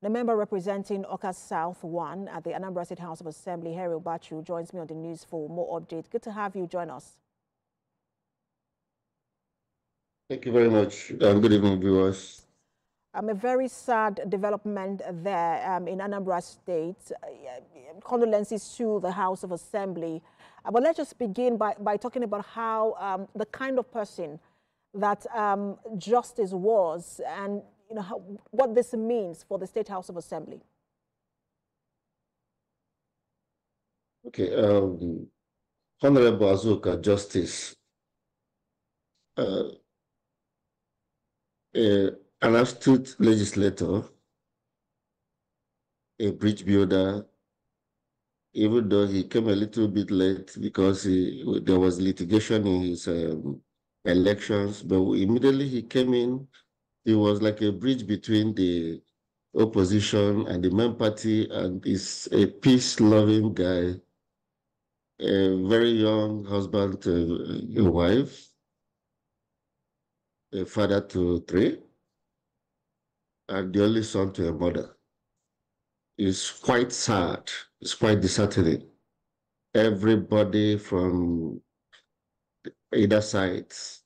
The member representing Oka South 1 at the Anambra State House of Assembly, Mbachu, joins me on the news for more updates. Good to have you join us. Thank you very much. Good evening, viewers. A very sad development there in Anambra State. Condolences to the House of Assembly. But let's just begin by talking about how the kind of person that Justice was, and what this means for the State House of Assembly. Okay, Honorable Azuka, Justice, an astute legislator, a bridge builder, even though he came a little bit late because there was litigation in his elections, but immediately he came in, he was like a bridge between the opposition and the main party, and is a peace-loving guy, a very young husband to a wife, a father to 3, and the only son to a mother. It's quite sad. It's quite disheartening. Everybody from either sides,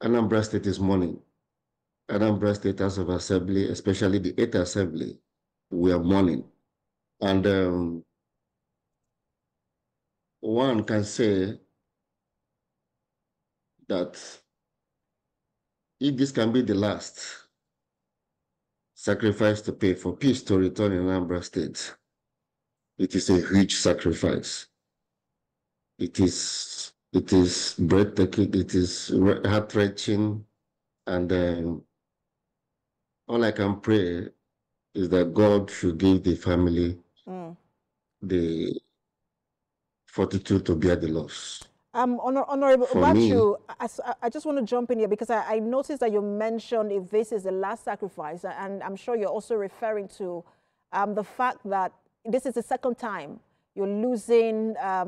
Anambra State is mourning. Anambra State House of Assembly, especially the 8th Assembly, we are mourning. And one can say that if this can be the last sacrifice to pay for peace to return in Anambra State, it is a huge sacrifice. It is breathtaking, it is heart-wrenching, and all I can pray is that God should give the family the fortitude to bear the loss. Honorable Mbachu, I just want to jump in here because I noticed that you mentioned if this is the last sacrifice, and I'm sure you're also referring to the fact that this is the second time you're losing a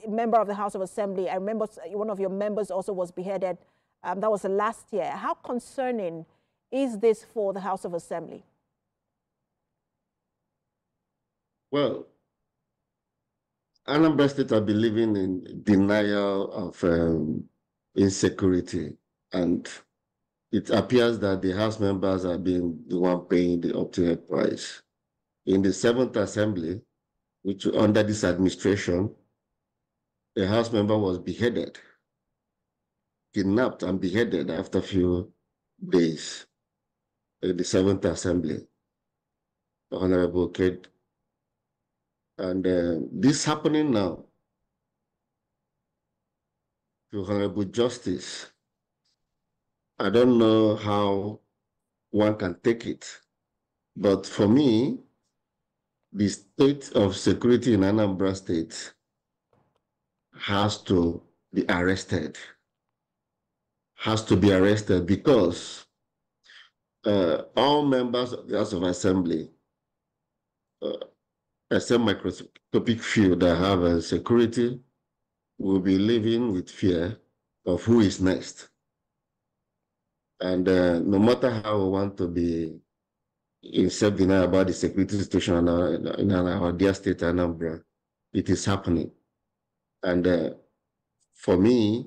member of the House of Assembly. I remember one of your members also was beheaded. That was last year. How concerning is this for the House of Assembly? Well, Anambra State have been living in denial of insecurity, and it appears that the House members have been the one paying the ultimate price. In the 7th Assembly, which under this administration, a House member was beheaded, kidnapped and beheaded after a few days in the 7th Assembly, Honorable Kate. And this happening now to Honorable Justice, I don't know how one can take it, but for me, the state of security in Anambra State has to be arrested. Has to be arrested because all members of the House of Assembly, except microscopic few that have security, will be living with fear of who is next. And no matter how we want to be in self-denial about the security situation in our dear state, Anambra, it is happening. And for me,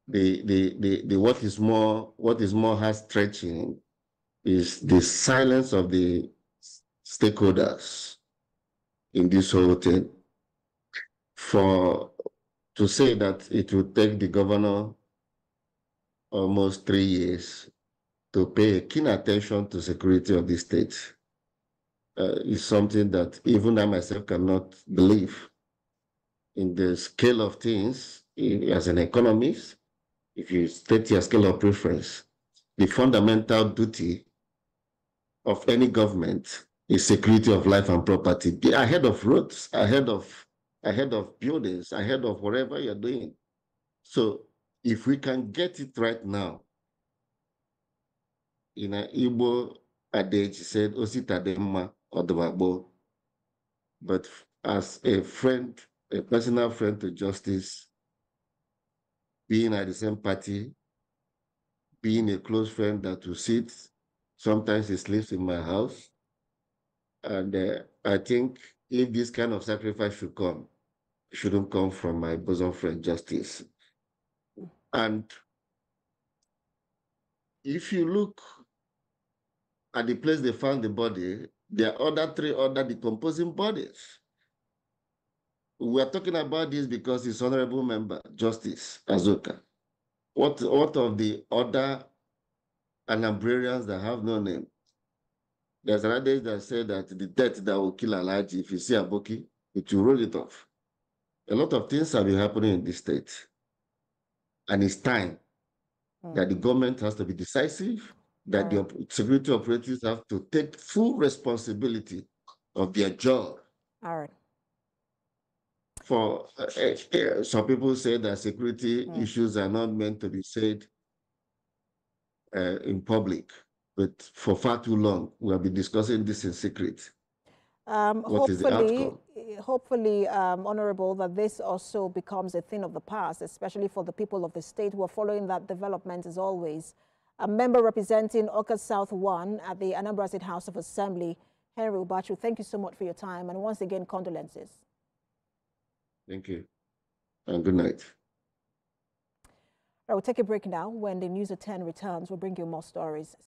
what is more heart-stretching is the silence of the stakeholders in this whole thing. To say that it will take the governor almost 3 years to pay keen attention to security of the state is something that even I myself cannot believe. In the scale of things, as an economist, if you state your scale of preference, the fundamental duty of any government is security of life and property, ahead of roads, ahead of buildings, ahead of whatever you're doing. So if we can get it right now, in an Igbo adage, said, Osita Demma Odobagbo. But as a friend, a personal friend to justice, being at the same party, being a close friend that will sit Sometimes he sleeps in my house. And I think if this kind of sacrifice should come, it shouldn't come from my bosom friend, Justice. And if you look at the place they found the body, there are three other decomposing bodies. We are talking about this because his honorable member, Justice Azuka. What of the other Anambrarians that have no name? There's an adage that said that the death that will kill Alaji, if you see Aboki, it will roll it off. A lot of things have been happening in this state. And it's time that the government has to be decisive, that the security operatives have to take full responsibility of their job. All right. For some people say that security issues are not meant to be said in public, but for far too long, we have been discussing this in secret. What is the outcome? Hopefully, Honorable, that this also becomes a thing of the past, especially for the people of the state who are following that development as always. A member representing Oka South 1 at the Anambra State House of Assembly, Henry Mbachu, thank you so much for your time. And once again, condolences. Thank you. And good night. All right, we'll take a break now. When the News at 10 returns, we'll bring you more stories.